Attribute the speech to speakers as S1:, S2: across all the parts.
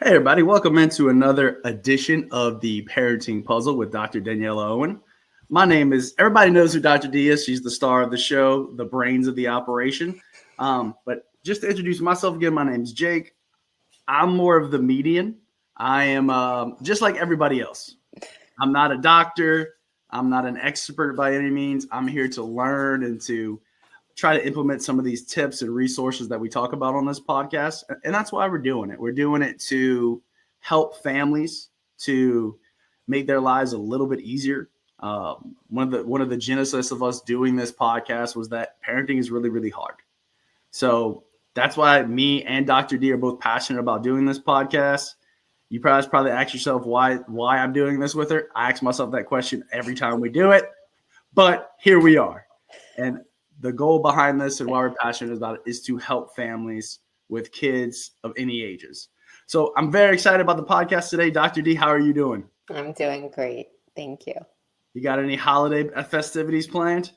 S1: Hey everybody, welcome into another edition of the Parenting Puzzle with Dr. Daniela Owen. My name is, everybody knows who Dr. D is. She's the star of the show, the brains of the operation. But just to introduce myself again, my name is Jake. I'm more of the median. I am just like everybody else. I'm not a doctor. I'm not an expert by any means. I'm here to learn and to try to implement some of these tips and resources that we talk about on this podcast. And that's why we're doing it. We're doing it to help families to make their lives a little bit easier. One of the genesis of us doing this podcast was that parenting is really, really hard. So that's why me and Dr. D are both passionate about doing this podcast. You probably ask yourself why I'm doing this with her. I ask myself that question every time we do it, but here we are. And the goal behind this and why we're passionate about it is to help families with kids of any ages. So I'm very excited about the podcast today. Dr. D, how are you doing?
S2: I'm doing great. Thank you.
S1: You got any holiday festivities planned?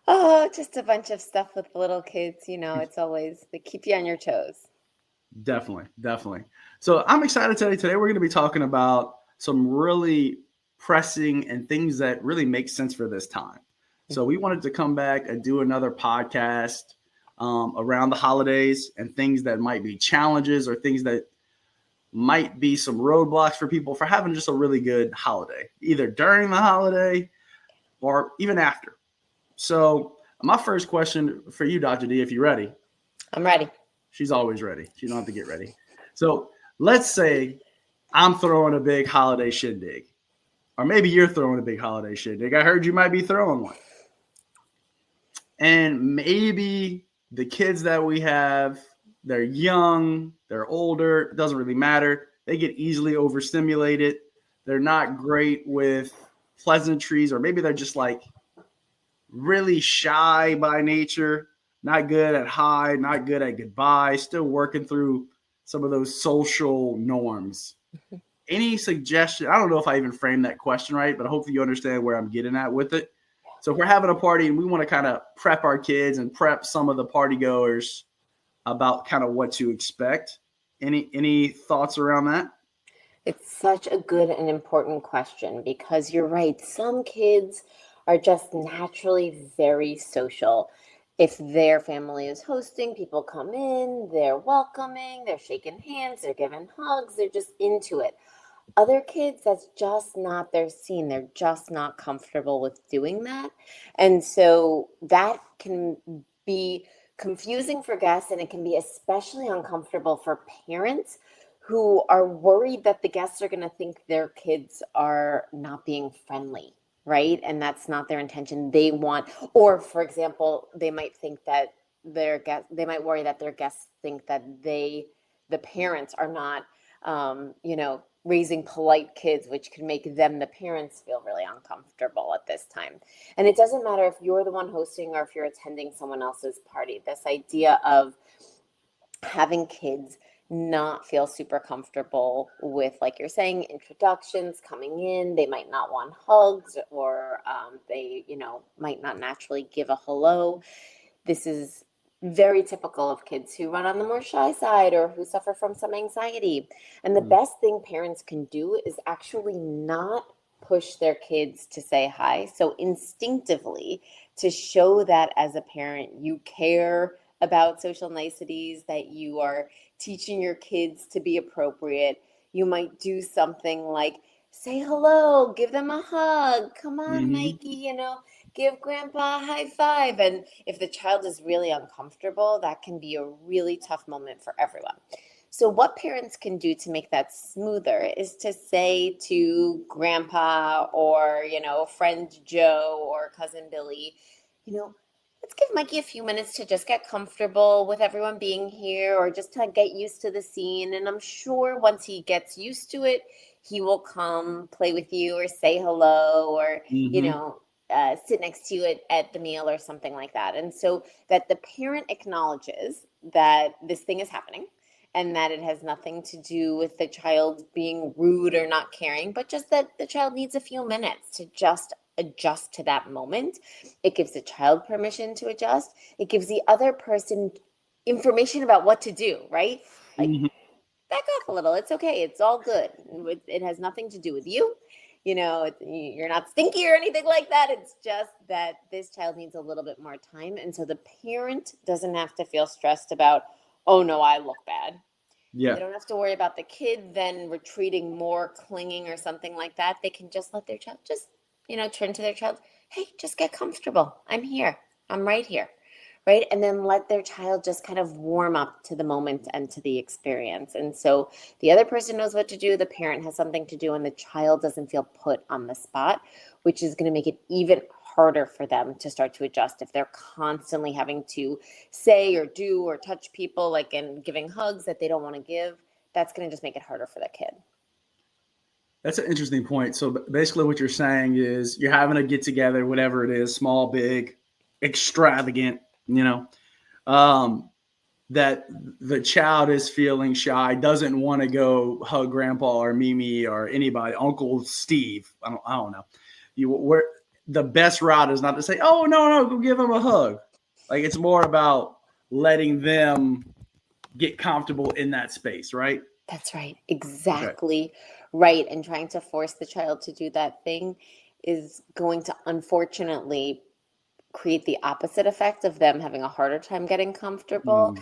S2: Oh, just a bunch of stuff with little kids. It's always, they keep you on your toes.
S1: Definitely. So I'm excited today. Today we're going to be talking about some really pressing and things that really make sense for this time. So we wanted to come back and do another podcast around the holidays and things that might be challenges or things that might be some roadblocks for people for having just a really good holiday, either during the holiday or even after. So my first question for you, Dr. D, if you're ready.
S2: I'm ready.
S1: She's always ready. She don't have to get ready. So let's say I'm throwing a big holiday shindig, or maybe you're throwing a big holiday shindig. I heard you might be throwing one. And maybe the kids that we have, they're young, they're older, it doesn't really matter. They get easily overstimulated. They're not great with pleasantries, or maybe they're just like really shy by nature, not good at hi, not good at goodbye, still working through some of those social norms. Any suggestion? I don't know if I even framed that question right, but hopefully you understand where I'm getting at with it. So if we're having a party and we want to kind of prep our kids and prep some of the party goers about kind of what to expect, any thoughts around that?
S2: It's such a good and important question because you're right. Some kids are just naturally very social. If their family is hosting, people come in, they're welcoming, they're shaking hands, they're giving hugs, they're just into it. Other kids, that's just not their scene. They're just not comfortable with doing that. And so that can be confusing for guests, and it can be especially uncomfortable for parents who are worried that the guests are going to think their kids are not being friendly, right? And that's not their intention. They want, or for example, they might think that they might worry that their guests think that the parents are not, raising polite kids, which can make them, the parents, feel really uncomfortable at this time. And it doesn't matter if you're the one hosting or if you're attending someone else's party. This idea of having kids not feel super comfortable with, like you're saying, introductions coming in. They might not want hugs, or they, might not naturally give a hello. This is very typical of kids who run on the more shy side or who suffer from some anxiety. And the best thing parents can do is actually not push their kids to say hi. So instinctively, to show that as a parent, you care about social niceties, that you are teaching your kids to be appropriate, you might do something like say hello, give them a hug. Come on, Mikey, give grandpa a high five. And if the child is really uncomfortable, that can be a really tough moment for everyone. So what parents can do to make that smoother is to say to grandpa or, friend Joe or cousin Billy, let's give Mikey a few minutes to just get comfortable with everyone being here, or just to get used to the scene. And I'm sure once he gets used to it, he will come play with you or say hello, or, sit next to you at the meal or something like that. And so that the parent acknowledges that this thing is happening and that it has nothing to do with the child being rude or not caring, but just that the child needs a few minutes to just adjust to that moment. It gives the child permission to adjust. It gives the other person information about what to do, right? Like, back off a little. It's okay. It's all good. It has nothing to do with you. You're not stinky or anything like that. It's just that this child needs a little bit more time. And so the parent doesn't have to feel stressed about, oh no, I look bad.
S1: Yeah.
S2: They don't have to worry about the kid then retreating more, clinging or something like that. They can just let their child turn to their child. Hey, just get comfortable. I'm here. I'm right here. Right. And then let their child just kind of warm up to the moment and to the experience. And so the other person knows what to do. The parent has something to do, and the child doesn't feel put on the spot, which is going to make it even harder for them to start to adjust if they're constantly having to say or do or touch people, like in giving hugs that they don't want to give. That's going to just make it harder for the kid.
S1: That's an interesting point. So basically what you're saying is you're having a get together, whatever it is, small, big, extravagant, that the child is feeling shy, doesn't want to go hug grandpa or Mimi or anybody, Uncle Steve. I don't know. The best route is not to say, oh, no, go give him a hug. Like, it's more about letting them get comfortable in that space, right?
S2: That's right. Exactly. Okay. Right. And trying to force the child to do that thing is going to, unfortunately, create the opposite effect of them having a harder time getting comfortable.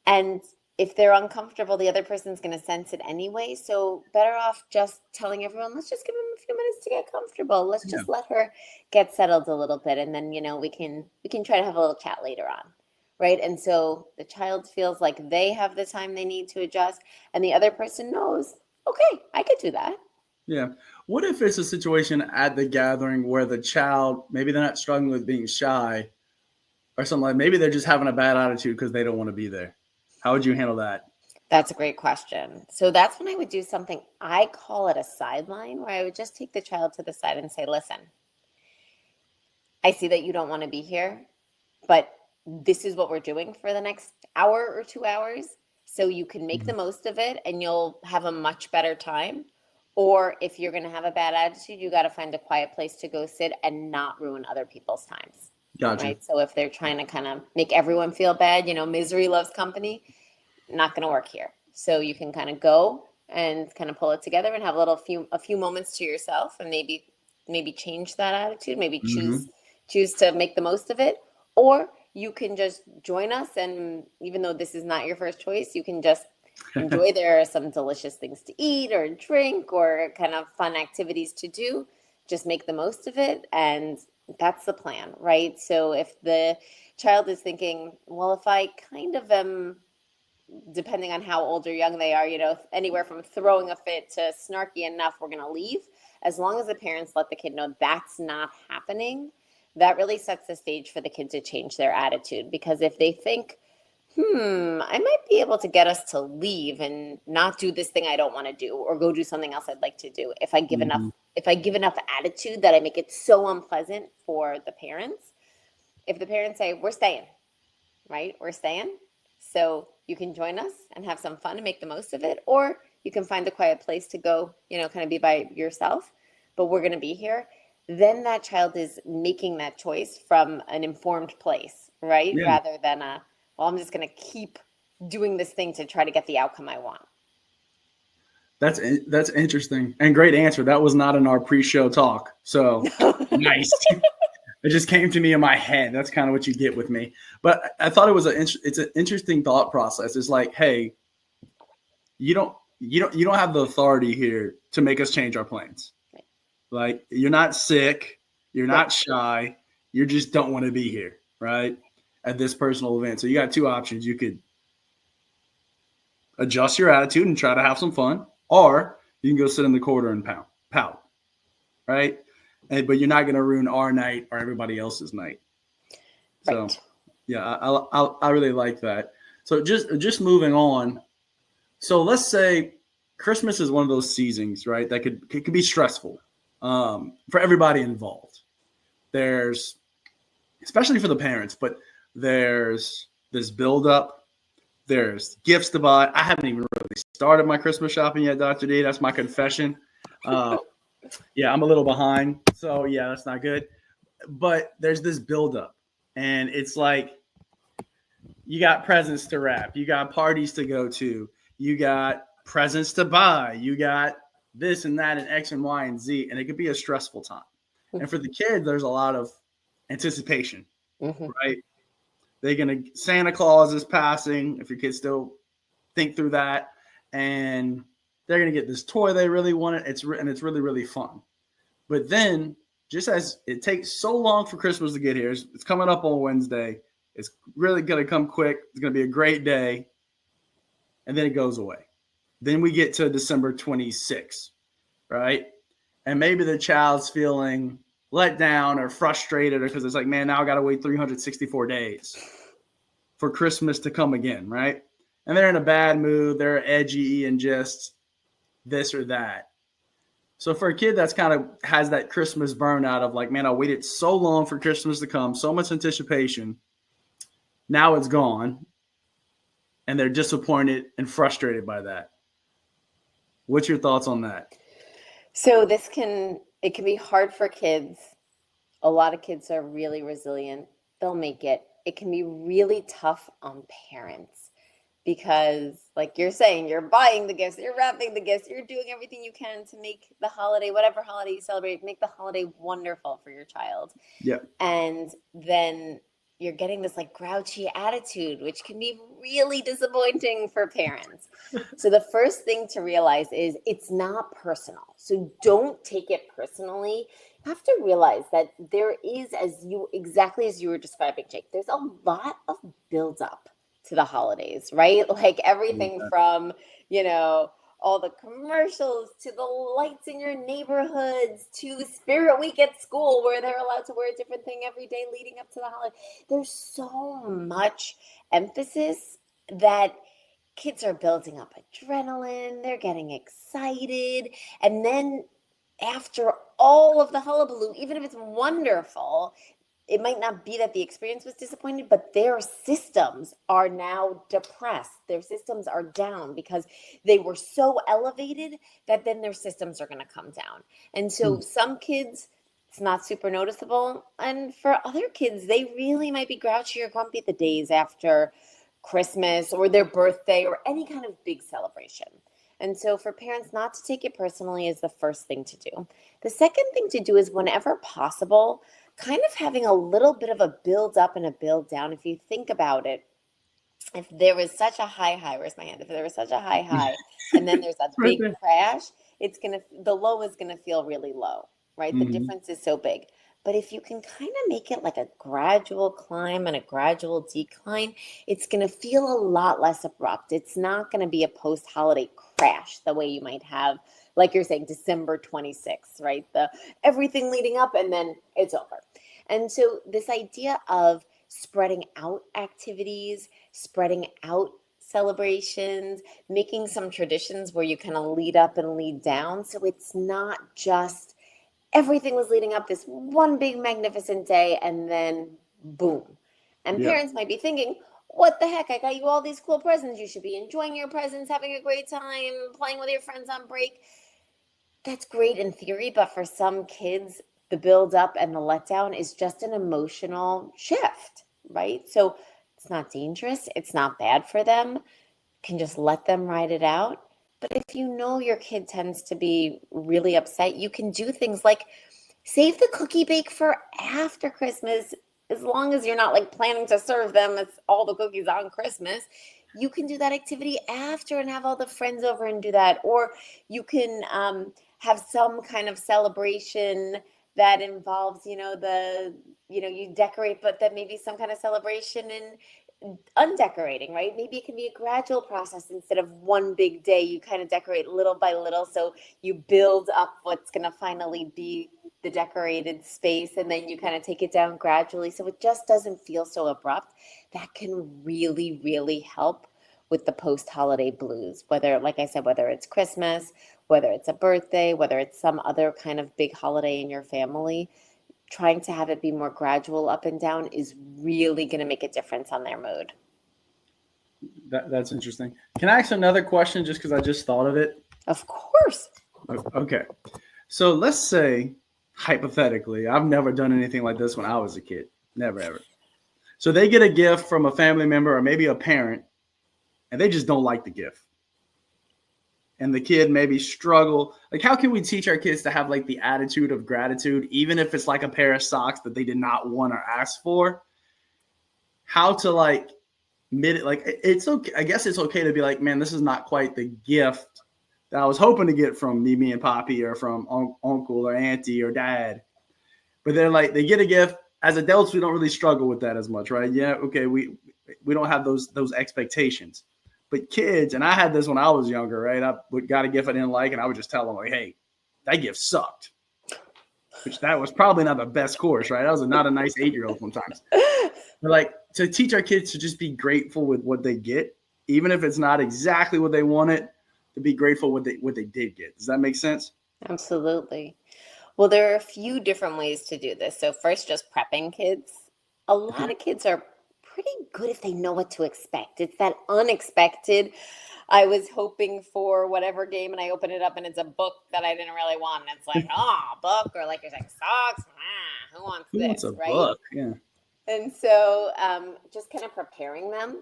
S2: And if they're uncomfortable, the other person's going to sense it anyway. So better off just telling everyone, let's just give them a few minutes to get comfortable. Let's just let her get settled a little bit. And then, we can try to have a little chat later on. Right. And so the child feels like they have the time they need to adjust, and the other person knows, okay, I could do that.
S1: Yeah. What if it's a situation at the gathering where the child, maybe they're not struggling with being shy or something, like maybe they're just having a bad attitude because they don't want to be there? How would you handle that?
S2: That's a great question. So that's when I would do something, I call it a sideline, where I would just take the child to the side and say, listen, I see that you don't want to be here, but this is what we're doing for the next hour or 2 hours. So you can make the most of it and you'll have a much better time. Or if you're going to have a bad attitude, you got to find a quiet place to go sit and not ruin other people's times.
S1: Gotcha.
S2: Right. So if they're trying to kind of make everyone feel bad, misery loves company, not going to work here. So you can kind of go and kind of pull it together and have a few moments to yourself, and maybe change that attitude, maybe choose to make the most of it. Or you can just join us, and even though this is not your first choice, you can just enjoy. There are some delicious things to eat or drink or kind of fun activities to do. Just make the most of it, and that's the plan, right? So if the child is thinking, well, if I kind of am, depending on how old or young they are, anywhere from throwing a fit to snarky enough, we're going to leave. As long as the parents let the kid know that's not happening, that really sets the stage for the kid to change their attitude. Because if they think, I might be able to get us to leave and not do this thing I don't want to do, or go do something else I'd like to do, if I give enough attitude that I make it so unpleasant for the parents. If the parents say, we're staying, right? We're staying. So you can join us and have some fun and make the most of it, or you can find a quiet place to go, kind of be by yourself, but we're going to be here. Then that child is making that choice from an informed place, right? Yeah. Rather than I'm just going to keep doing this thing to try to get the outcome I want.
S1: That's interesting and great answer. That was not in our pre-show talk. So nice. It just came to me in my head. That's kind of what you get with me. But I thought it's an interesting thought process. It's like, hey, you don't have the authority here to make us change our plans. Right. Like, you're not sick, you're not shy, you just don't want to be here, right? At this personal event. So you got two options. You could adjust your attitude and try to have some fun, or you can go sit in the corner and pout, right? But you're not going to ruin our night or everybody else's night. Right. So, yeah, I really like that. So just moving on. So let's say Christmas is one of those seasons, right? That could be stressful for everybody involved. There's, especially for the parents, but there's this buildup. There's gifts to buy. I haven't even really started my Christmas shopping yet, Dr. D. That's my confession. Yeah, I'm a little behind. So, yeah, that's not good. But there's this buildup. And it's like you got presents to wrap. You got parties to go to. You got presents to buy. You got this and that and X and Y and Z, and it could be a stressful time. And for the kids, there's a lot of anticipation, right? Santa Claus is passing. If your kids still think through that, and they're gonna get this toy they really wanted. It's really, really fun. But then, just as it takes so long for Christmas to get here, it's coming up on Wednesday. It's really gonna come quick. It's gonna be a great day, and then it goes away. Then we get to December 26th, right? And maybe the child's feeling let down or frustrated, or because it's like, man, now I got to wait 364 days for Christmas to come again, right? And they're in a bad mood. They're edgy and just this or that. So for a kid that's kind of has that Christmas burnout of like, man, I waited so long for Christmas to come, so much anticipation. Now it's gone. And they're disappointed and frustrated by that. What's your thoughts on that?
S2: So it can be hard for kids. A lot of kids are really resilient. They'll make it. It can be really tough on parents because, like you're saying, you're buying the gifts, you're wrapping the gifts, you're doing everything you can to make the holiday, whatever holiday you celebrate, make the holiday wonderful for your child.
S1: Yeah.
S2: And then you're getting this like grouchy attitude, which can be really disappointing for parents. So the first thing to realize is it's not personal. So don't take it personally. You have to realize that there is, exactly as you were describing, Jake, there's a lot of buildup to the holidays, right? Like everything from, all the commercials to the lights in your neighborhoods to Spirit Week at school where they're allowed to wear a different thing every day leading up to the holiday. There's so much emphasis that kids are building up adrenaline. They're getting excited. And then after all of the hullabaloo, even if it's wonderful, it might not be that the experience was disappointed, but their systems are now depressed. Their systems are down because they were so elevated that then their systems are going to come down. And so some kids, it's not super noticeable. And for other kids, they really might be grouchy or grumpy the days after Christmas or their birthday or any kind of big celebration. And so for parents not to take it personally is the first thing to do. The second thing to do is whenever possible, kind of having a little bit of a build up and a build down. If you think about it, if there was such a high, where's my hand? If there was such a high, and then there's a big crash, the low is going to feel really low, right? The difference is so big. But if you can kind of make it like a gradual climb and a gradual decline, it's going to feel a lot less abrupt. It's not going to be a post-holiday crash the way you might have, like you're saying, December 26th, right? Everything leading up and then it's over. And so this idea of spreading out activities, spreading out celebrations, making some traditions where you kind of lead up and lead down. So it's not just everything was leading up this one big magnificent day and then boom. And parents might be thinking, what the heck? I got you all these cool presents. You should be enjoying your presents, having a great time, playing with your friends on break. That's great in theory, but for some kids, the build up and the letdown is just an emotional shift, right? So it's not dangerous. It's not bad for them. You can just let them ride it out. But if you know your kid tends to be really upset, you can do things like save the cookie bake for after Christmas. As long as you're not like planning to serve them as all the cookies on Christmas, you can do that activity after and have all the friends over and do that. Or you can have some kind of celebration that involves, you decorate, but then maybe some kind of celebration in undecorating, right? Maybe it can be a gradual process instead of one big day. You kind of decorate little by little. So you build up what's going to finally be the decorated space, and then you kind of take it down gradually. So it just doesn't feel so abrupt. That can really, really help with the post-holiday blues, whether, like I said, whether it's Christmas, whether it's a birthday, whether it's some other kind of big holiday in your family. Trying to have it be more gradual up and down is really going to make a difference on their mood.
S1: That's interesting. Can I ask another question just because I just thought of it?
S2: Of course.
S1: Okay. So let's say, hypothetically, I've never done anything like this when I was a kid. Never, ever. So they get a gift from a family member or maybe a parent, and they just don't like the gift. and the kid maybe struggle. Like, how can we teach our kids to have like the attitude of gratitude, even if it's like a pair of socks that they did not want or ask for? How to like it's okay. I guess it's okay to be like, man, this is not quite the gift that I was hoping to get from Mimi and Poppy or from uncle or auntie or dad. But they're like, they get a gift. As adults, we don't really struggle with that as much, right? Yeah, okay, we don't have those expectations. But kids, and I had this when I was younger, right? I got a gift I didn't like, and I would just tell them like, hey, that gift sucked. Which that was probably not the best course, right? That was not a nice 8-year-old sometimes. But like, to teach our kids to just be grateful with what they get, even if it's not exactly what they wanted, to be grateful what they did get. Does that make sense?
S2: Absolutely. Well, there are a few different ways to do this. So first, just prepping kids. A lot of kids are pretty good if they know what to expect. It's that unexpected. I was hoping for whatever game, and I open it up, and it's a book that I didn't really want. And it's like, oh, book, or like you're like socks. Who wants
S1: Who
S2: this,
S1: wants a
S2: right?
S1: book? Yeah.
S2: And so just kind of preparing them,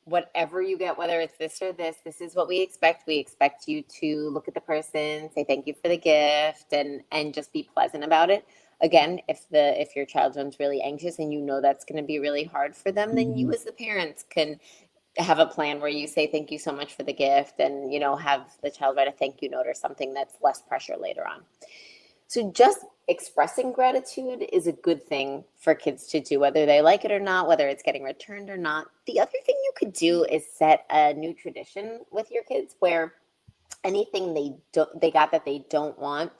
S2: whatever you get, whether it's this or this is what we expect. We expect you to look at the person, say thank you for the gift, and just be pleasant about it. Again, if your child runs really anxious and that's going to be really hard for them, then you as the parents can have a plan where you say thank you so much for the gift, and have the child write a thank you note or something that's less pressure later on. So just expressing gratitude is a good thing for kids to do, whether they like it or not, whether it's getting returned or not. The other thing you could do is set a new tradition with your kids where anything they got that they don't want,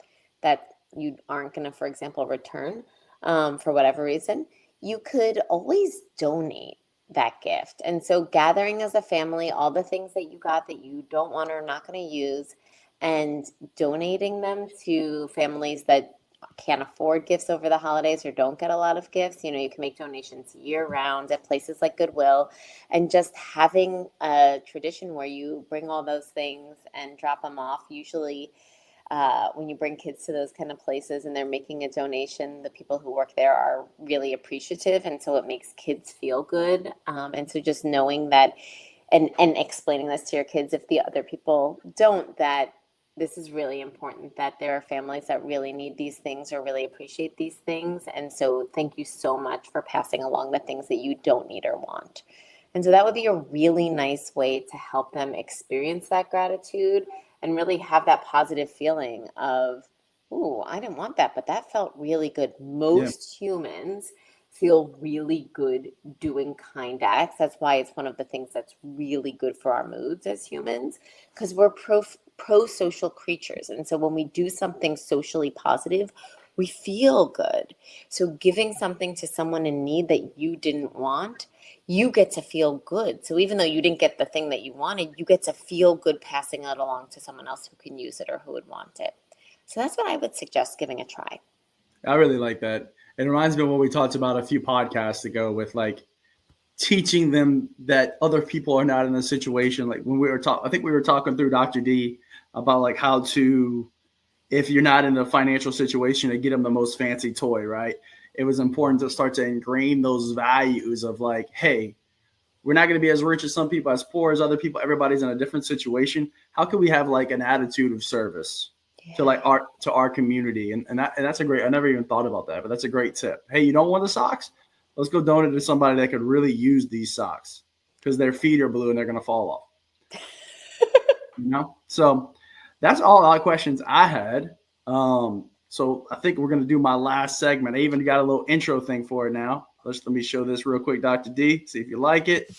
S2: that you aren't going to, for example, return for whatever reason, you could always donate that gift. And so gathering as a family all the things that you got that you don't want or are not going to use, and donating them to families that can't afford gifts over the holidays or don't get a lot of gifts. You can make donations year round at places like Goodwill, and just having a tradition where you bring all those things and drop them off. Usually when you bring kids to those kind of places and they're making a donation, the people who work there are really appreciative. And so it makes kids feel good. And so just knowing that and explaining this to your kids, if the other people don't, that this is really important, that there are families that really need these things or really appreciate these things. And so thank you so much for passing along the things that you don't need or want. And so that would be a really nice way to help them experience that gratitude and really have that positive feeling of, ooh, I didn't want that, but that felt really good. Most humans feel really good doing kind acts. That's why it's one of the things that's really good for our moods as humans, because we're pro-social creatures. And so when we do something socially positive, we feel good. So giving something to someone in need that you didn't want, you get to feel good. So even though you didn't get the thing that you wanted, you get to feel good passing it along to someone else who can use it or who would want it. So that's what I would suggest giving a try.
S1: I really like that. It reminds me of what we talked about a few podcasts ago with like teaching them that other people are not in a situation. Like when we were talking, I think we were talking through Dr. D about like how to, if you're not in a financial situation, to get them the most fancy toy, right? It was important to start to ingrain those values of like, hey, we're not going to be as rich as some people, as poor as other people. Everybody's in a different situation. How can we have like an attitude of service to like our community? And that's a great, I never even thought about that, but that's a great tip. Hey, you don't want the socks? Let's go donate to somebody that could really use these socks because their feet are blue and they're going to fall off. So that's all the questions I had. So I think we're going to do my last segment. I even got a little intro thing for it now. Let me show this real quick, Dr. D. See if you like it.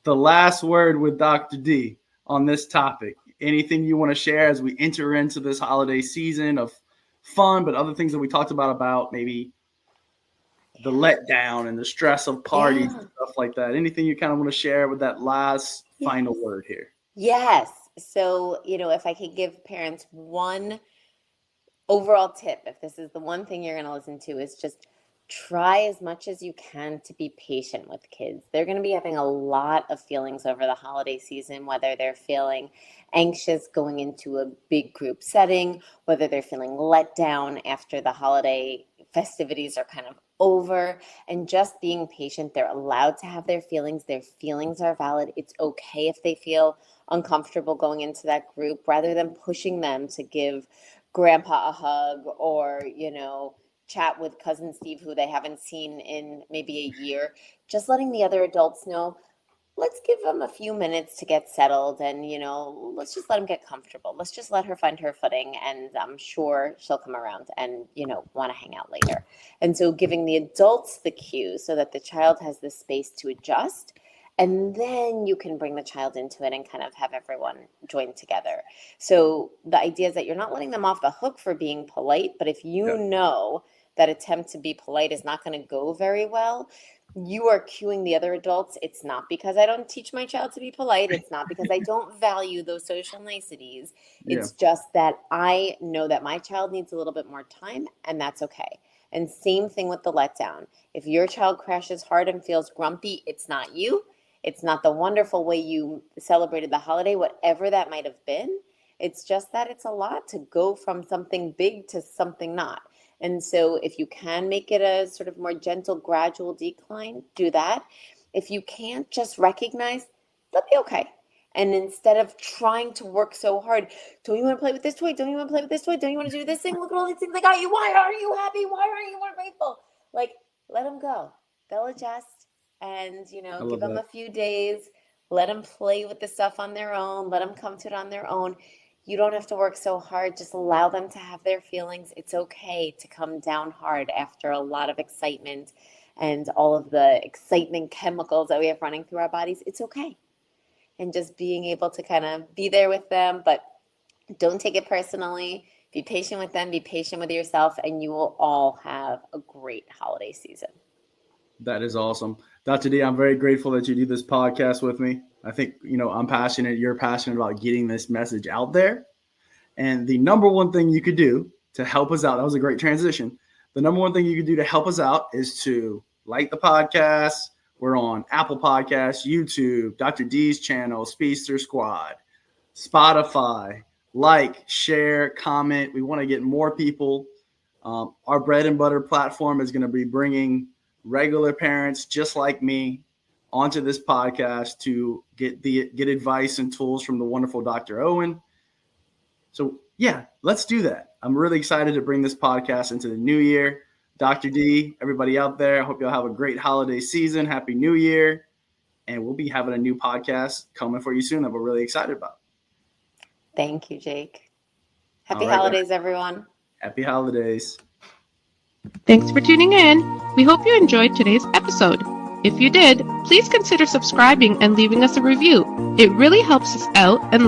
S1: The last word with Dr. D on this topic. Anything you want to share as we enter into this holiday season of fun, but other things that we talked about maybe the letdown and the stress of parties and stuff like that. Anything you kind of want to share with that last final word here?
S2: Yes. So, if I could give parents one overall tip, if this is the one thing you're going to listen to, is just try as much as you can to be patient with kids. They're going to be having a lot of feelings over the holiday season, whether they're feeling anxious going into a big group setting, whether they're feeling let down after the holiday festivities are kind of over, and just being patient. They're allowed to have their feelings. Their feelings are valid. It's okay if they feel uncomfortable going into that group, rather than pushing them to give grandpa a hug or, chat with cousin Steve, who they haven't seen in maybe a year. Just letting the other adults know, let's give them a few minutes to get settled, and let's just let them get comfortable. Let's just let her find her footing, and I'm sure she'll come around and want to hang out later. And so giving the adults the cue so that the child has the space to adjust, and then you can bring the child into it and kind of have everyone join together. So the idea is that you're not letting them off the hook for being polite, but if you know that attempt to be polite is not going to go very well, you are cueing the other adults. It's not because I don't teach my child to be polite. It's not because I don't value those social niceties. It's just that I know that my child needs a little bit more time, and that's okay. And same thing with the letdown. If your child crashes hard and feels grumpy, it's not you. It's not the wonderful way you celebrated the holiday, whatever that might have been. It's just that it's a lot to go from something big to something not. And so if you can make it a sort of more gentle, gradual decline, do that. If you can't, just recognize they'll be okay. And instead of trying to work so hard, don't you want to play with this toy? Don't you want to play with this toy? Don't you want to do this thing? Look at all these things I got you. Why aren't you happy? Why aren't you more grateful? Like, let them go. They'll adjust, and, give them a few days. Let them play with the stuff on their own. Let them come to it on their own. You don't have to work so hard. Just allow them to have their feelings. It's okay to come down hard after a lot of excitement and all of the excitement chemicals that we have running through our bodies. It's okay. And just being able to kind of be there with them, but don't take it personally. Be patient with them. Be patient with yourself, and you will all have a great holiday season.
S1: That is awesome. Dr. D, I'm very grateful that you do this podcast with me. I think, I'm passionate. You're passionate about getting this message out there. And the number one thing you could do to help us out, that was a great transition. The number one thing you could do to help us out is to like the podcast. We're on Apple Podcasts, YouTube, Dr. D's channel, Speedster Squad, Spotify. Like, share, comment. We want to get more people. Our bread and butter platform is going to be bringing regular parents just like me onto this podcast to get advice and tools from the wonderful Dr. Owen. So let's do that. I'm really excited to bring this podcast into the new year. Dr. D, everybody out there, I hope you'll have a great holiday season. Happy New Year. And we'll be having a new podcast coming for you soon that we're really excited about.
S2: Thank you, Jake. Happy holidays, everyone.
S1: Happy holidays.
S3: Thanks for tuning in. We hope you enjoyed today's episode. If you did, please consider subscribing and leaving us a review. It really helps us out and